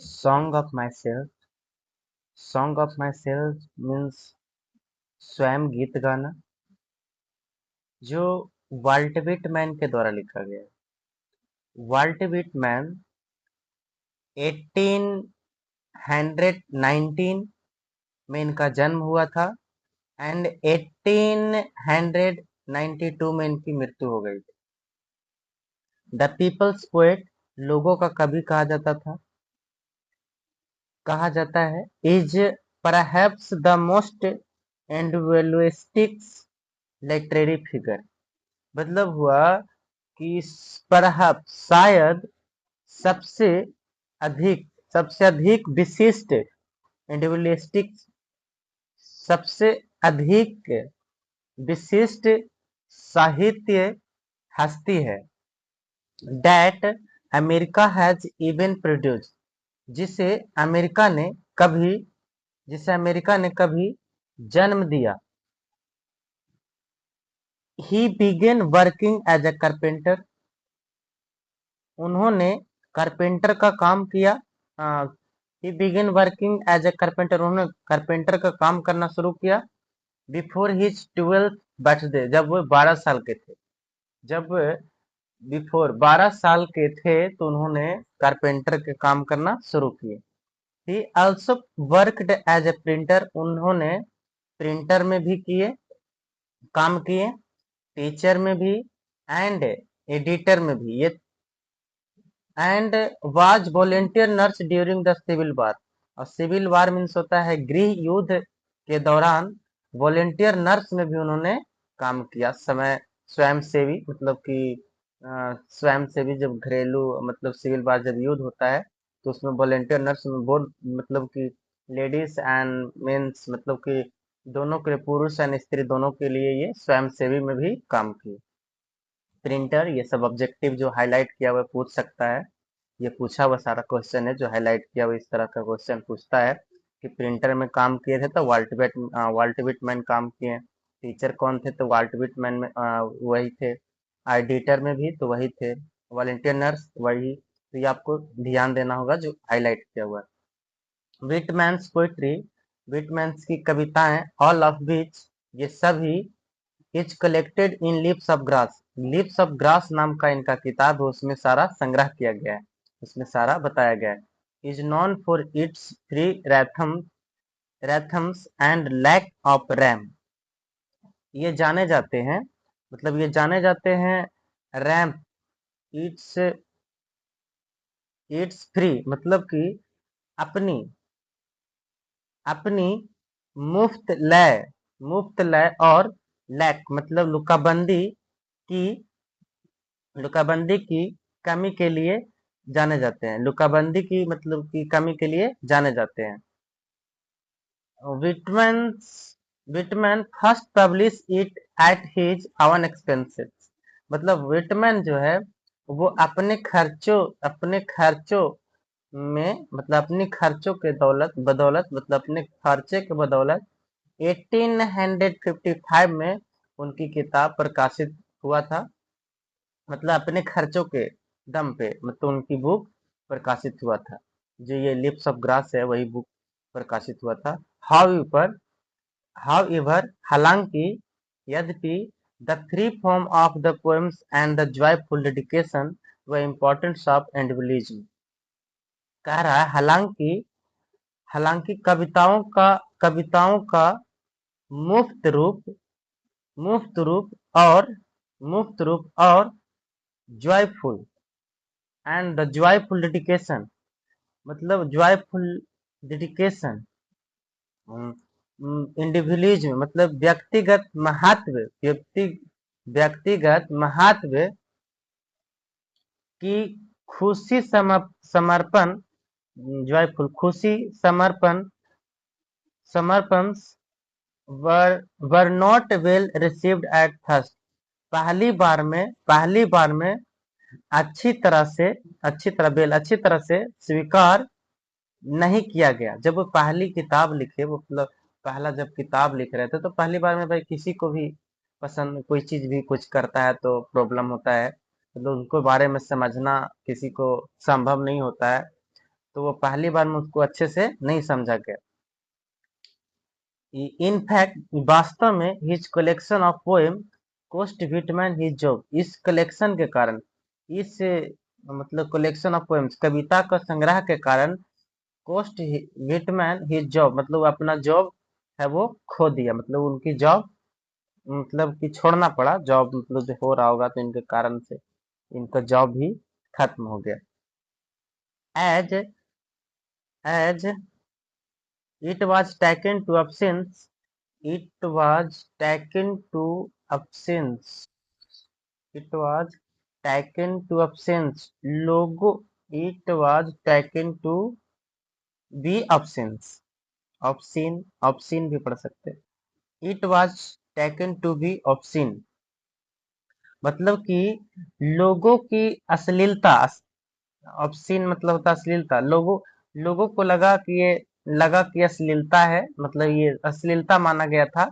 Song of my self. Song of my self means स्वयं गीत गाना, जो वाल्ट विटमैन के द्वारा लिखा गया है। वाल्ट विटमैन 1819 में इनका जन्म हुआ था एंड 1892 में इनकी मृत्यु हो गई थी। द पीपल्स पोएट, लोगों का कवि कहा जाता है, is perhaps the most individualistic literary figure. मतलब हुआ कि परहैप्स शायद सबसे सबसे अधिक विशिष्ट इंडिविजुअलिस्टिक, सबसे अधिक विशिष्ट साहित्य हस्ती है। That America has even produce, जिसे अमेरिका ने कभी जिसे अमेरिका ने कभी जन्म दिया। He began working as a carpenter, उन्होंने कारपेंटर का काम किया। He began working as a carpenter, उन्होंने कारपेंटर का काम करना शुरू किया। बिफोर हिज 12th बर्थडे, जब वो 12 साल के थे। जब बिफोर 12 साल के थे तो उन्होंने कारपेंटर के काम करना शुरू किए। He also worked as a printer, उन्होंने प्रिंटर में भी काम किए, टीचर में भी एंड एडिटर में भी। ये and was volunteer nurse during the civil war, और सिविल वार मीन्स होता है गृह युद्ध के दौरान वॉलेंटियर नर्स में भी उन्होंने काम किया। समय स्वयंसेवी, मतलब कि स्वयंसेवी, जब घरेलू मतलब सिविल वार जब युद्ध होता है तो उसमें वॉलेंटियर नर्स में बोल मतलब कि लेडीज एंड मेंस, मतलब कि दोनों के लिए, पुरुष एंड स्त्री दोनों के लिए ये स्वयंसेवी में भी काम किए। प्रिंटर, ये सब ऑब्जेक्टिव जो हाईलाइट किया हुआ पूछ सकता है। ये पूछा हुआ सारा क्वेश्चन है जो हाईलाइट किया हुआ इस तरह का क्वेश्चन पूछता है कि प्रिंटर में काम किए थे तो वाल्ट विटमैन काम किए। टीचर कौन थे तो वाल्ट विटमैन में वही थे। एडिटर में भी तो वही थे। वॉलंटियर नर्स वही। तो ये आपको ध्यान देना होगा जो हाईलाइट किया हुआ है। विटमैन्स पोइट्री, विटमैन्स की कविताएं, ऑल ऑफ विच, ये सभी is collected in lips of grass, lips of grass नाम का इनका किताब है, उसमें सारा संग्रह किया गया है, उसमें सारा बताया गया है। Is known for its three rhythms and lack of rhyme, ये जाने जाते हैं, मतलब ये जाने जाते हैं रैम्प, इट्स इट्स फ्री, मतलब कि अपनी अपनी मुफ्त लय और लैक मतलब की लुकाबंदी की कमी के लिए जाने जाते हैं। लुकाबंदी की मतलब की कमी के लिए जाने जाते हैं। Whitman Whitman first publish it at his own expenses, मतलब विटमैन जो है वो अपने खर्चों में, मतलब अपने खर्चों के बदौलत, मतलब अपने खर्चे के बदौलत 1855 में उनकी किताब प्रकाशित हुआ था। मतलब अपने खर्चों के दम पे मतलब उनकी बुक प्रकाशित हुआ था। जो ये लिप्स ऑफ ग्रास है वही बुक प्रकाशित हुआ था। हाउएवर हाउएवर हालांकि, यद्यपि, the three form of the poems and the joyful dedication व इम्पोर्टेंस ऑफ इंडिविजुअलिज्म, कह रहा है हालांकि, कविताओं का मुफ्त रूप मुफ्त रूप और मुफ्त रूप और joyful and the joyful dedication, मतलब जॉयफुल डेडिकेशन, इंडिविजुअलिज्म मतलब व्यक्तिगत महत्व की खुशी समर्पण, जॉयफुल खुशी समर्पण were not well received at first, पहली बार में अच्छी तरह से स्वीकार नहीं किया गया। जब वो पहली किताब लिखे, वो मतलब पहला जब किताब लिख रहे थे तो पहली बार में भाई किसी को भी पसंद, कोई चीज भी कुछ करता है तो प्रॉब्लम होता है, मतलब उनको बारे में समझना किसी को संभव नहीं होता है। तो वो पहली बार में उसको अच्छे से नहीं समझा गया। इन फैक्ट वास्तव में his collection of poem cost Whitman his job, इस कलेक्शन के कारण, इस मतलब कलेक्शन ऑफ पोएम्स कविता का संग्रह के कारण कोस्ट विटमैन हिज जॉब, मतलब वो अपना जॉब है वो खो दिया, मतलब उनकी जॉब मतलब कि छोड़ना पड़ा, जॉब मतलब जो हो रहा होगा तो इनके कारण से इनका जॉब भी खत्म हो गया। As as it was taken to absence it was taken to absence it was taken to absence logo it was taken to be absence, obscene भी पढ़ सकते हैं। it was taken to be obscene मतलब कि लोगों की अश्लीलता, obscene मतलब होता है अश्लीलता, लोगों को लगा कि अश्लीलता है, मतलब ये अश्लीलता माना गया था।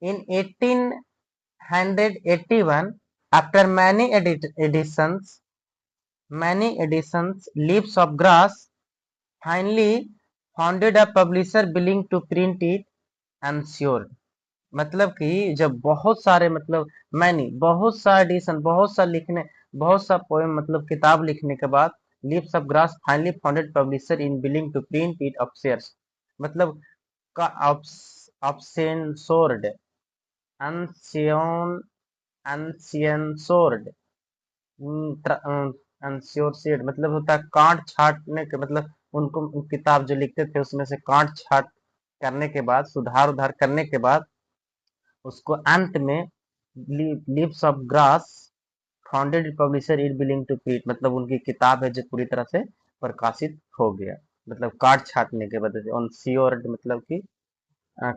इन 1881 after many editions Leaves of Grass finally founded a publisher willing to print it ensured, मतलब कि जब बहुत सारे मतलब बहुत सा एडिशन, बहुत सा पोएम मतलब किताब लिखने के बाद leaves of grass finally founded publisher in willing to print it अपसेयर्स, मतलब का अपसेंसोर्ड अनसियन अनसियनसोर्ड अनस्योरसेड मतलब होता है काट छाटने के, मतलब उनको किताब जो लिखते थे उसमें से काट छाट करने के बाद, सुधार उधार करने के बाद उसको अंत में Leaves of Grass founded publisher is willing to print, मतलब उनकी किताब है जो पूरी तरह से प्रकाशित हो गया, मतलब काट छाटने के वजह से, ऑन सीओर्ड मतलब कि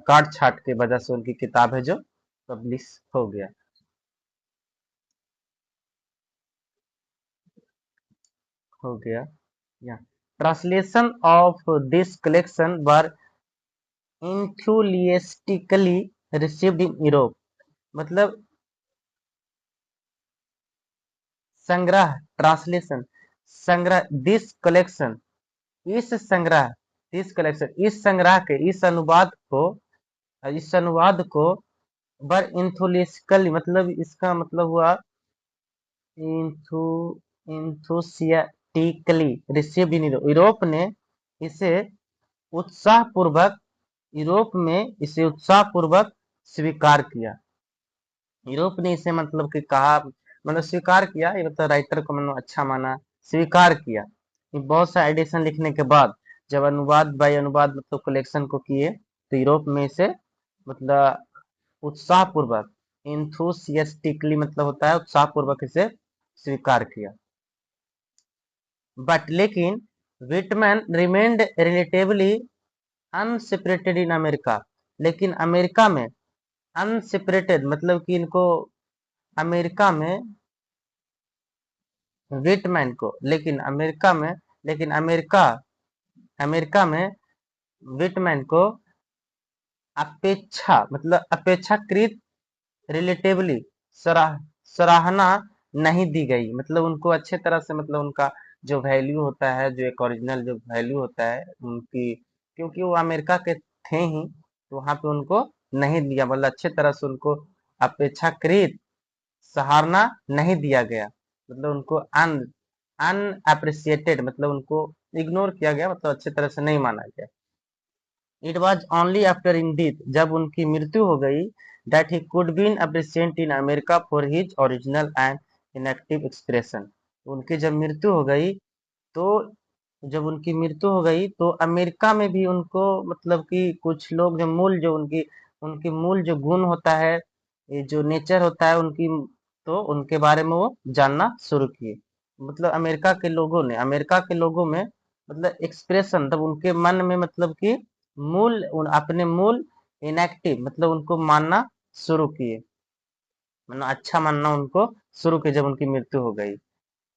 काट छाट के वजह से उनकी किताब है जो पब्लिश हो गया। या translation of this collection were enthusiastically received in Europe, मतलब संग्रह, ट्रांसलेशन संग्रह, दिस कलेक्शन इस संग्रह, दिस कलेक्शन इस संग्रह के, इस अनुवाद को बर इंथुलिस्कली मतलब इसका मतलब हुआ इंथु इंथुसियाटिकली रिसीव्ड इन यूरोप ने इसे उत्साह पूर्वक स्वीकार किया, यूरोप ने इसे मतलब कि कहा, मतलब स्वीकार किया, ये मतलब राइटर को मतलब अच्छा माना, स्वीकार किया। ये बहुत सा एडिशन लिखने के बाद जब अनुवाद बाय अनुवाद मतलब कलेक्शन को किए तो यूरोप में इसे मतलब उत्साह पूर्वक इंथुसियास्टिकली मतलब होता है उत्साह पूर्वक इसे स्वीकार किया। बट लेकिन Whitman remained relatively unseparated in America, लेकिन अमेरिका में अनसेपरेटेड मतलब कि इनको अमेरिका में विटमैन को, लेकिन अमेरिका में विटमैन को अपेक्षाकृत रिलेटिवली सराह सराहना नहीं दी गई, मतलब उनको अच्छे तरह से मतलब उनका जो वैल्यू होता है, जो एक ओरिजिनल जो वैल्यू होता है उनकी, क्योंकि वो अमेरिका के थे ही तो वहां पे उनको नहीं दिया, मतलब अच्छे तरह से उनको अपेक्षाकृत सराहना नहीं दिया गया, मतलब उनको अनअप्रिशिएटेड मतलब उनको इग्नोर किया गया, मतलब अच्छे तरह से नहीं माना गया। It was only after in death, जब उनकी मृत्यु हो गई, that he could been appreciate in America for his original and inactive expression, उनकी जब मृत्यु हो गई तो अमेरिका में भी उनको मतलब कि कुछ लोग जो उनकी मूल जो गुण होता है, ये जो नेचर होता है उनकी, तो उनके बारे में वो जानना शुरू किए, मतलब अमेरिका के लोगों में मतलब एक्सप्रेशन तब उनके मन में मतलब कि अपने मूल इनएक्टिव मतलब उनको मानना शुरू किए, मतलब अच्छा मानना उनको शुरू किए जब उनकी मृत्यु हो गई।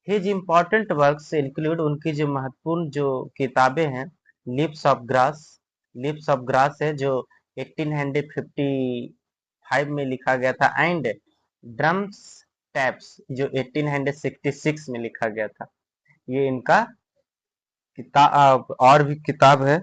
हिज इम्पोर्टेंट वर्क्स इंक्लूड, उनकी जो महत्वपूर्ण जो किताबें हैं, लिप्स ऑफ ग्रास है जो 1855 में लिखा गया था, एंड ड्रम्स टैप्स जो 1866 में लिखा गया था, ये इनका किताब और भी किताब है।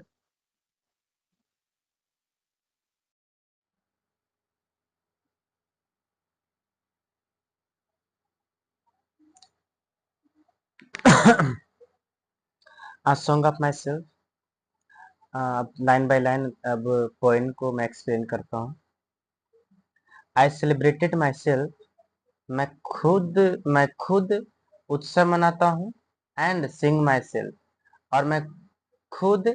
आ सॉन्ग ऑफ माई सेल्फ। अब लाइन बाय लाइन अब पोएम को मैं एक्सप्लेन करता हूँ। I celebrated my self. मैं खुद उत्सव मनाता हूँ। And Singh my self. और मैं खुद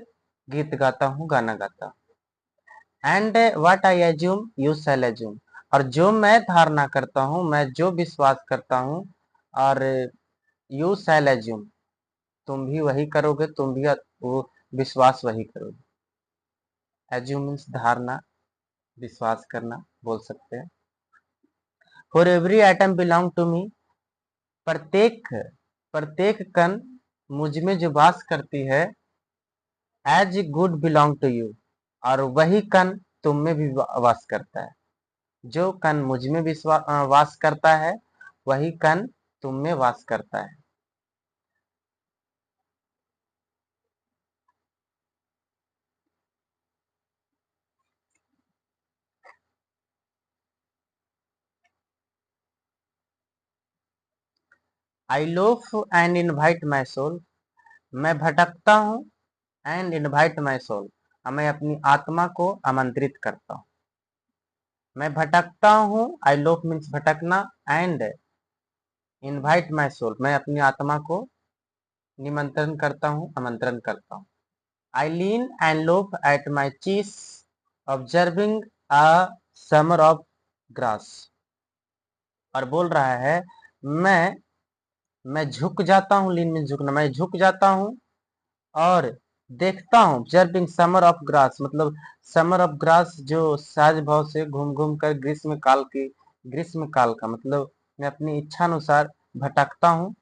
गीत गाता हूँ, गाना गाता हूँ। And what I assume you shall assume. और जो मैं धारणा करता हूँ, मैं जो विश्वास करता हूँ, और यू शैल एज्यूम, तुम भी वही करोगे, तुम भी वो विश्वास वही करोगे। एज्यूम मीन्स धारणा, विश्वास करना बोल सकते हैं। For every atom belong to me. प्रत्येक प्रत्येक कण मुझ में जो वास करती है। As good belong to you. और वही कण तुम में भी वास करता है। जो कण मुझ में वास करता है, वही कण तुम में वास करता है। I loaf and invite my soul. मैं भटकता हूँ। And invite my soul. मैं अपनी आत्मा को आमंत्रित करता हूँ। मैं भटकता हूँ, आई लोफ मीन्स भटकना, एंड इनवाइट माई सोल, मैं अपनी आत्मा को निमंत्रण करता हूँ, आमंत्रण करता हूँ। I lean and loaf at my ease, observing a summer of grass. और बोल रहा है, मैं मैं झुक जाता हूँ, लीन में झुकना, मैं झुक जाता हूँ और देखता हूँ। ऑब्जर्विंग समर ऑफ ग्रास मतलब समर ऑफ ग्रास, जो सहज भाव से घूम घूम कर ग्रीष्म काल का मतलब मैं अपनी इच्छा अनुसार भटकता हूँ।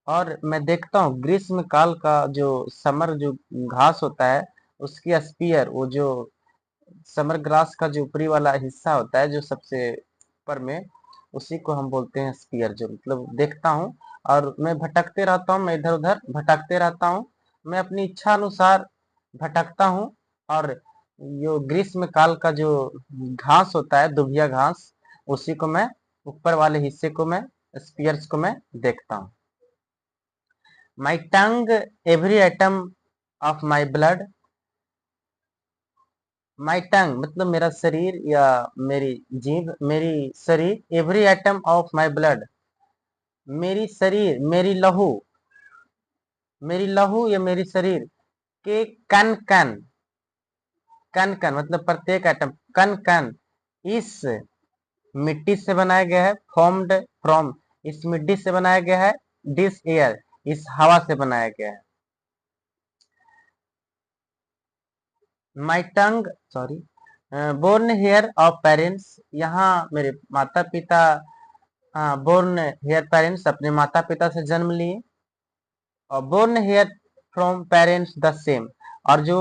और मैं देखता हूँ ग्रीष्म काल का जो समर जो घास होता है, उसकी स्पीयर, वो जो समर ग्रास का जो ऊपरी वाला हिस्सा होता है, जो सबसे ऊपर में, उसी को हम बोलते हैं स्पीयर। जो मतलब देखता हूँ और मैं भटकते रहता हूँ, मैं इधर उधर भटकते रहता हूँ। मैं अपनी इच्छा अनुसार भटकता हूँ। और जो ग्रीष्म काल का जो घास होता है, दुभिया घास, उसी को मैं, ऊपर वाले हिस्से को मैं, स्पीयर्स को मैं देखता हूँ। My tongue every atom of my blood. My tongue मतलब मेरा शरीर या मेरी जीभ, मेरी शरीर, every atom of my blood, मेरी शरीर, मेरी लहू या मेरी शरीर के कण कण, कण कण मतलब प्रत्येक एटम, कण कण इस मिट्टी से बनाया गया है। फॉर्म्ड फ्रॉम, इस मिट्टी से बनाया गया है। दिस एयर, इस हवा से बनाया गया है। My tongue, sorry, born here of parents. यहाँ मेरे माता पिता, हाँ, बोर्न हेयर पेरेंट्स, अपने माता पिता से जन्म लिए। और born here from parents the same, और जो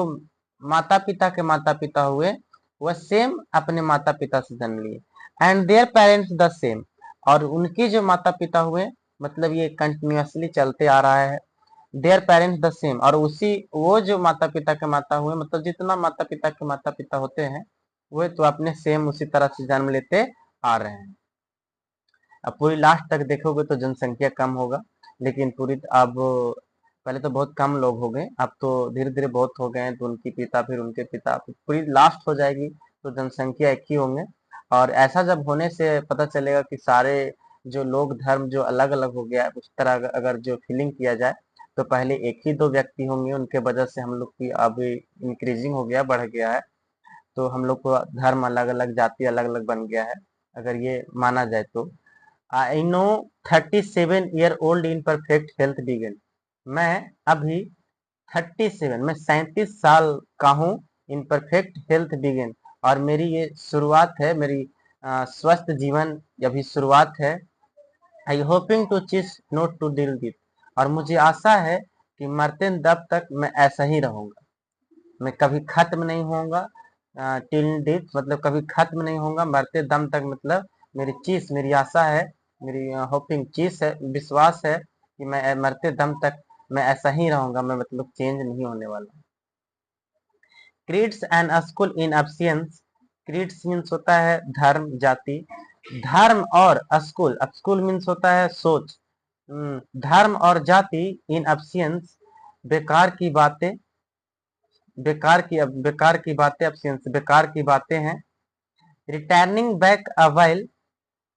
माता पिता हुए, वह सेम अपने माता पिता से जन्म लिए। And their parents the same, और उनकी जो माता पिता हुए, मतलब ये कंटिन्यूअसली चलते आ रहा है। देयर पेरेंट्स द सेम, और उसी वो जो माता पिता के माता हुए, मतलब जितना माता पिता के माता पिता होते हैं, वो तो अपने सेम उसी तरह से जन्म लेते आ रहे हैं। अब पूरी लास्ट तक देखोगे तो जनसंख्या कम होगा, लेकिन पूरी अब पहले तो बहुत कम लोग हो गए, अब तो धीरे धीरे बहुत हो गए हैं, तो उनकी पिता, फिर उनके पिता, फिर पूरी लास्ट हो जाएगी तो जनसंख्या एक ही होंगे। और ऐसा जब होने से पता चलेगा कि सारे जो लोग धर्म जो अलग अलग हो गया है, उस तरह अगर जो फीलिंग किया जाए, तो पहले एक ही दो व्यक्ति होंगे, उनके वजह से हम लोग की अब इंक्रीजिंग हो गया, बढ़ गया है। तो हम लोग को धर्म अलग अलग, जाति अलग अलग बन गया है, अगर ये माना जाए तो। I now 37 year old in perfect health began. मैं अभी 37, मैं 37 साल का हूँ। इन परफेक्ट हेल्थ बिगेन, और मेरी ये शुरुआत है, मेरी स्वस्थ जीवन अभी शुरुआत है। आई होपिंग टू चीज नोट टू डील विथ, और मुझे आशा है कि मरते दम तक मैं ऐसा ही रहूंगा, मैं कभी खत्म नहीं होऊंगा। टिल डेथ मतलब कभी खत्म नहीं होऊंगा, मरते दम तक मतलब मेरी चीज, मेरी आशा है, मेरी होपिंग चीज है, विश्वास है कि मैं मरते दम तक मैं ऐसा ही रहूंगा, मैं मतलब चेंज नहीं होने वाला। Creeds and school in abeyance, creeds means होता है धर्म जाति, धर्म और स्कूल, स्कूल मीन्स होता है सोच, धर्म और जाति इन एब्सियंस बेकार की बातें, बेकार की बातें, एब्सियंस बेकार की बातें हैं। Returning back a while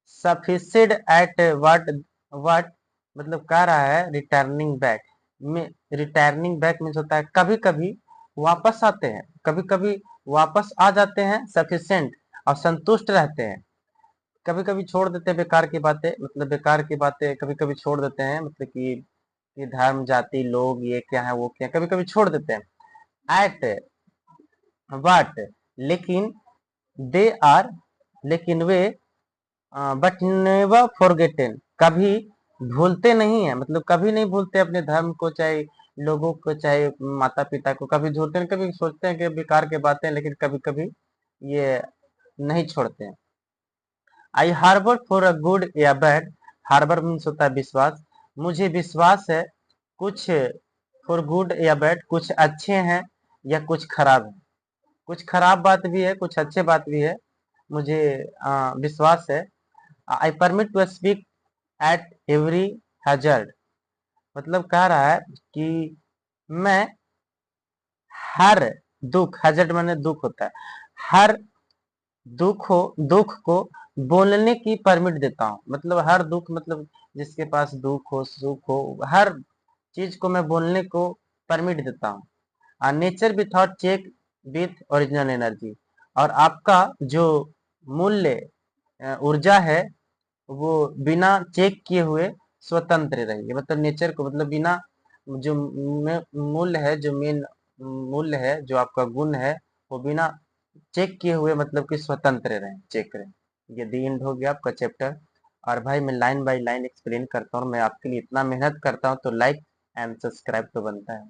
sufficed at what मतलब कह रहा है रिटर्निंग बैक में, रिटर्निंग बैक मीन्स होता है कभी कभी वापस आते हैं, कभी कभी वापस आ जाते हैं, सफिशिएंट और संतुष्ट रहते हैं, कभी कभी छोड़ देते हैं बेकार की बातें, मतलब बेकार की बातें कभी कभी छोड़ देते हैं, मतलब कि धर्म जाति लोग ये क्या है वो क्या, कभी कभी छोड़ देते हैं। एट व्हाट लेकिन, दे आर लेकिन वे, बट नेवर फॉरगेटेन कभी भूलते नहीं है, मतलब कभी नहीं भूलते अपने धर्म को, चाहे लोगों को, चाहे माता पिता को, कभी झूठते हैं, कभी सोचते हैं कि बेकार के बातें, लेकिन कभी कभी ये नहीं छोड़ते हैं। आई हार्बर फॉर अ गुड या बैड, हार्बर मीन्स होता है विश्वास, मुझे विश्वास है कुछ, फॉर गुड या बैड कुछ अच्छे हैं या कुछ खराब है, कुछ खराब बात भी है कुछ अच्छे बात भी है, मुझे विश्वास है। I permit to speak at every hazard, मतलब कह रहा है कि मैं हर दुख, हैजर्ड माने दुख होता है, हर दुख को बोलने की परमिट देता हूँ, मतलब हर दुख, मतलब जिसके पास दुख हो सुख हो, हर चीज को मैं बोलने को परमिट देता हूँ। Nature without check with original energy, और आपका जो मूल्य ऊर्जा है वो बिना चेक किए हुए स्वतंत्र रहेगी, मतलब नेचर को, मतलब बिना जो मूल्य है, जो मेन मूल्य है, जो आपका गुण है, वो बिना चेक किए हुए मतलब कि स्वतंत्र रहें, चेक करें। ये दी एंड हो गया आपका चैप्टर। और भाई मैं लाइन बाय लाइन एक्सप्लेन करता हूँ, मैं आपके लिए इतना मेहनत करता हूँ तो लाइक एंड सब्सक्राइब तो बनता है।